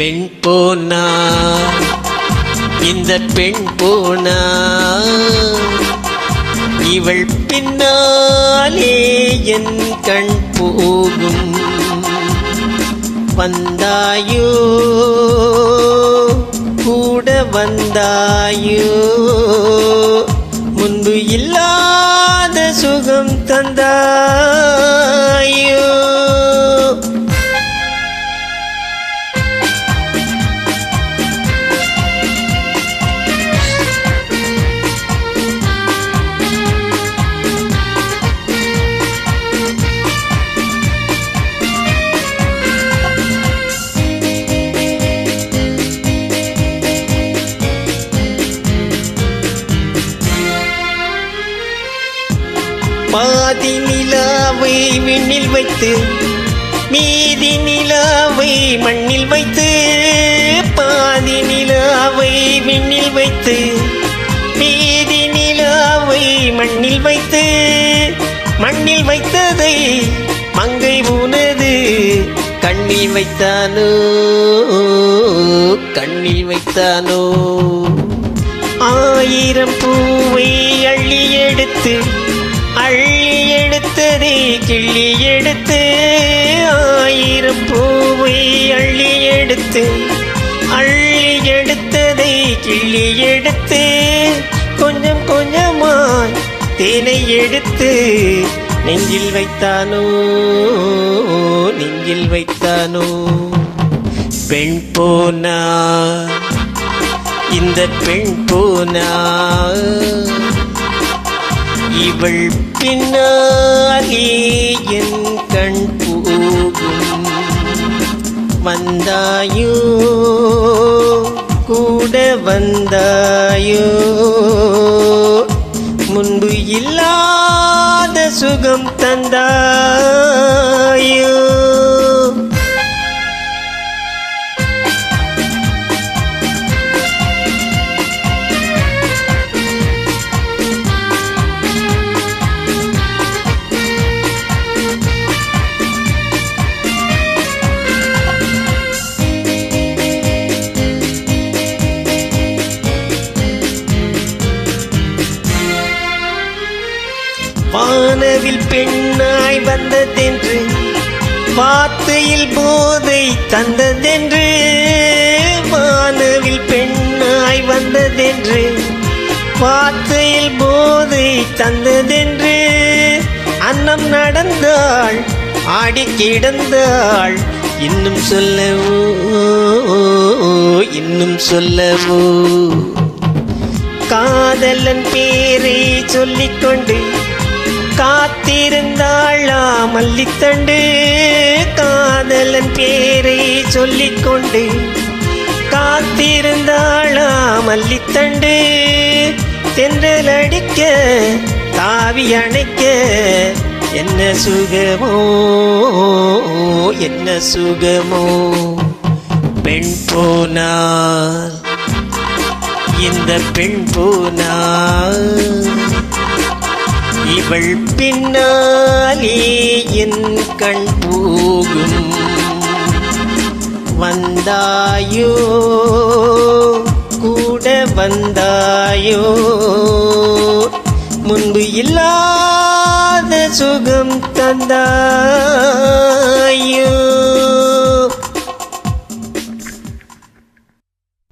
பெண் போனா இந்த பெண் போனா இவள் பின்னாலே என் கண் போகும். வந்தாயோ கூட வந்தாயோ முன்பு இல்லாத சுகம் தந்தாயோ. பாதி நிலாவை விண்ணில் வைத்து மீதி நிலாவை மண்ணில் வைத்து, பாதி நிலாவை விண்ணில் வைத்து மீதி நிலாவை மண்ணில் வைத்து, மண்ணில் வைத்ததை மங்கை உனது கண்ணில் வைத்தானோ கண்ணில் வைத்தானோ. ஆயிரம் பூவை அள்ளி எடுத்து அள்ளி எடுத்ததே கிள்ளி எடுத்து, ஆயிரம் பூவை அள்ளி எடுத்து அள்ளி எடுத்ததை கிள்ளி எடுத்து, கொஞ்சம் கொஞ்சமாய் தேனை எடுத்து நெஞ்சில் வைத்தானோ நெஞ்சில் வைத்தானோ. பெண் போனா இந்த பெண் போனா இவள் பின்னாலே என் கண் போகும். வந்தாயோ கூட வந்தாயோ முன்பு இல்லாத சுகம் தந்தாயோ. வானவில் பெண்ணாய் வந்ததென்று வார்த்தையில் போதை தந்ததென்று, வானவில் பெண்ணாய் வந்ததென்று வார்த்தையில் போதை தந்ததென்று, அன்னம் நடந்தாள் ஆடி கிடந்தாள் இன்னும் சொல்லவோ இன்னும் சொல்லவோ. காதலன் பேரை சொல்லிக்கொண்டு காத்திருந்தாளா மல்லித்தண்டு, காதலன் பேரை சொல்லிக்கொண்டு காத்திருந்தாளா மல்லித்தண்டு, தென்றல் அடிக்க தாவி அணைக்க என்ன சுகமோ என்ன சுகமோ. பெண் போனால் இந்த பெண் போனால் இவள் பின்னாலே என் கண் போகும். வந்தாயோ கூட வந்தாயோ முன்பு இல்லாத சுகம் தந்தாயோ.